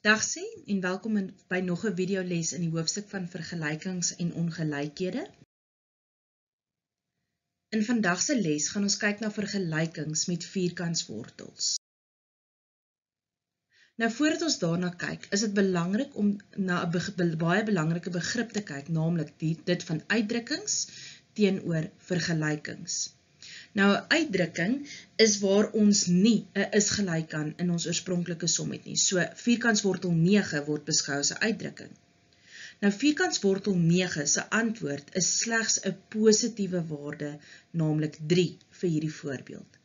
Dag sê en welkom by nog 'n videoles in die hoofstuk van vergelykings en ongelykhede. In vandag se les gaan ons kyk na vergelykings met vierkantswortels. Nou voordat ons daarna kyk, is dit belangrik om na 'n baie belangrike begrip te kyk, naamlik dit van uitdrukkings teenoor vergelykings. Nou 'n uitdrukking is waar ons nie 'n is gelyk aan in ons oorspronklike som het nie. So vierkantswortel 9 word beskou as 'n uitdrukking. Nou vierkantswortel 9 se antwoord is slegs 'n positiewe waarde, naamlik 3 vir hierdie voorbeeld.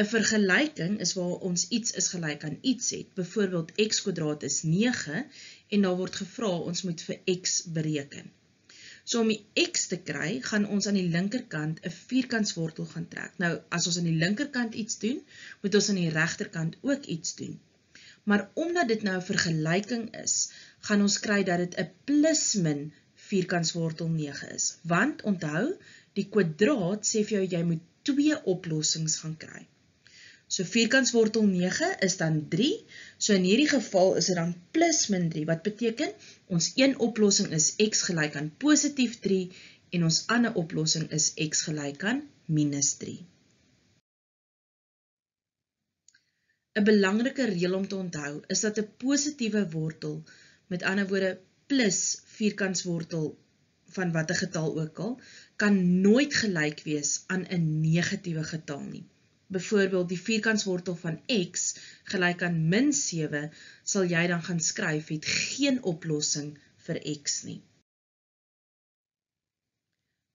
'n Vergelyking is waar ons iets is gelyk aan iets het. Byvoorbeeld x² is 9 en daar word gevra ons moet vir x bereken. So om die x te kry, gaan ons aan die linkerkant 'n vierkantswortel gaan trek. Nou, as ons aan die linkerkant iets doen, moet ons aan die regterkant ook iets doen. Maar omdat dit nou 'n vergelyking is, gaan ons kry dat dit 'n plus-min vierkantswortel 9 is. Want onthou, die kwadraat sê vir jou jy moet 2 oplossings gaan kry. So vierkantswortel 9 is dan 3, so in hierdie geval is dit dan plus-min 3, wat beteken ons een oplossing is x gelyk aan positief 3 en ons ander oplossing is x gelyk aan minus 3. 'n Belangrike reël om te onthou is dat 'n positiewe wortel, met ander woorde plus vierkantswortel van watter getal ook al, kan nooit gelyk wees aan 'n negatiewe getal nie. Byvoorbeeld die vierkantswortel van x gelyk aan min 7 sal jy dan gaan skryf het geen oplossing vir x nie.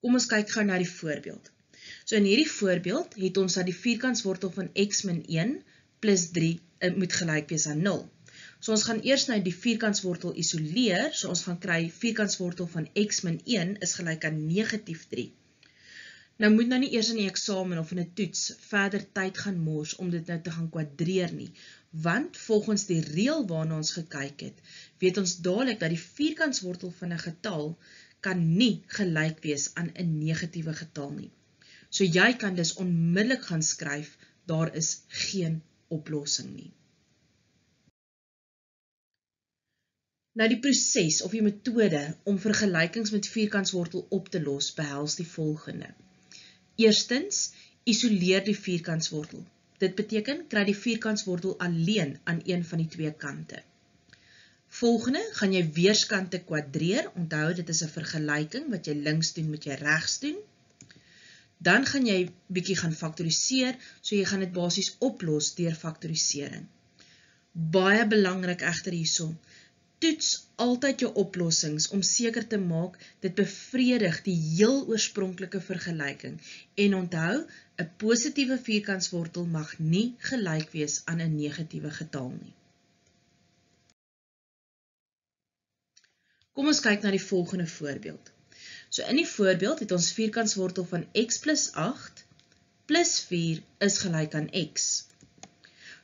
Kom ons kyk gou na die voorbeeld. So in hierdie voorbeeld het ons dat die vierkantswortel van x min 1 plus 3 moet gelyk wees aan 0. So ons gaan eers nou die vierkantswortel isoleer, so ons gaan kry vierkantswortel van x min 1 is gelyk aan negatief 3. Nou moet nou nie eers in die eksamen of in 'n toets verder tyd gaan mors om dit nou te gaan kwadreer nie, want volgens die reël waarna ons gekyk het, weet ons dadelik dat die vierkantswortel van 'n getal kan nie gelyk wees aan 'n negatiewe getal nie. So jy kan dus onmiddellik gaan skryf, daar is geen oplossing nie. Nou die proses of die metode om vergelykings met vierkantswortel op te los behels die volgende. Eerstens, isoleer die vierkantswortel. Dit beteken, kry die vierkantswortel alleen aan een van die twee kante. Volgende, gaan jy weerskante kwadreer. Onthou, dit is 'n vergelyking, wat jy links doen, moet jy regs doen. Dan gaan jy bietjie gaan faktoriseer, so jy gaan dit basies oplos deur faktorisering. Baie belangrik egter hierso, toets altyd jou oplossings om seker te maak dit bevredig die heel oorspronklike vergelyking. En onthou, 'n positiewe vierkantswortel mag nie gelyk wees aan 'n negatiewe getal nie. Kom ons kyk na die volgende voorbeeld. So in die voorbeeld het ons vierkantswortel van x plus 8 plus 4 is gelyk aan x.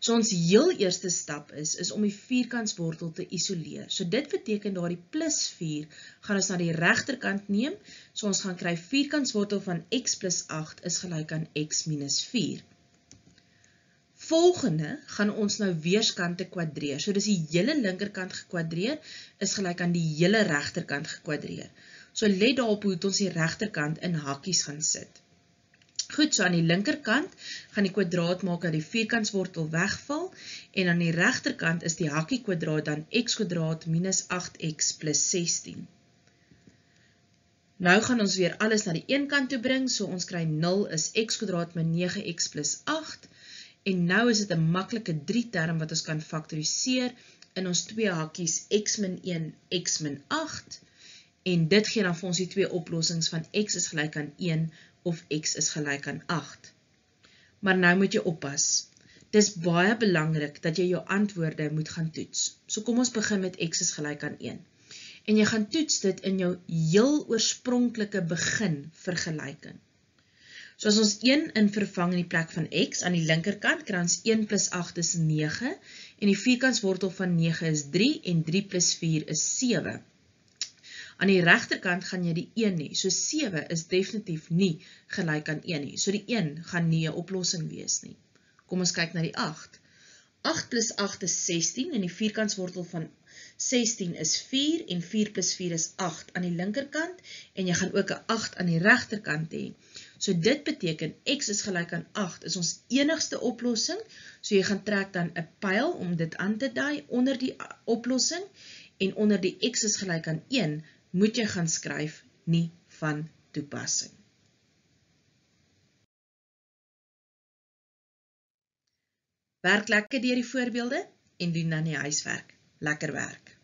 So ons heel eerste stap is om die vierkantswortel te isoleer. So dit beteken dat die plus 4 gaan ons na die regterkant neem, so ons gaan kry vierkantswortel van x plus 8 is gelyk aan x minus 4. Volgende gaan ons nou weerskante kwadreer. So dis die hele linkerkant gekwadreer is gelyk aan die hele regterkant gekwadreer. So let daarop hoe ons die regterkant in hakkies gaan sit. Goed, so aan die linkerkant gaan die kwadraat maak dat die vierkantswortel wegval en aan die regterkant is die hakkie kwadraat dan x² minus 8x plus 16. Nou gaan ons weer alles na die een kant toe bring, so ons kry 0 is x² min 9x plus 8 en nou is dit 'n maklike 3 term wat ons kan faktoriseer in ons twee hakkies x min 1, x min 8 en dit gee dan vir ons die twee oplossings van x is gelyk aan 1 of x is gelyk aan 8. Maar nou moet jy oppas. Dis baie belangrik dat jy jou antwoorde moet gaan toets. So kom ons begin met x is gelyk aan 1. En jy gaan toets dit in jou heel oorspronklike begin vergelyking. So as ons 1 in vervang in die plek van x, aan die linkerkant kry ons 1 plus 8 is 9, en die vierkantswortel van 9 is 3, en 3 plus 4 is 7. Aan die regterkant gaan jy die 1 hê, so 7 is definitief nie gelyk aan 1 nie, so die 1 gaan nie 'n oplossing wees nie. Kom ons kyk na die 8. 8 plus 8 is 16 en die vierkantswortel van 16 is 4 en 4 plus 4 is 8 aan die linkerkant en jy gaan ook 'n 8 aan die regterkant hê. So dit beteken x is gelyk aan 8 is ons enigste oplossing. So jy gaan trek dan 'n pyl om dit aan te dui onder die oplossing en onder die x is gelyk aan 1 moet jy gaan skryf nie van toepassing. Werk lekker deur die voorbeelde en doen dan die huiswerk. Lekker werk!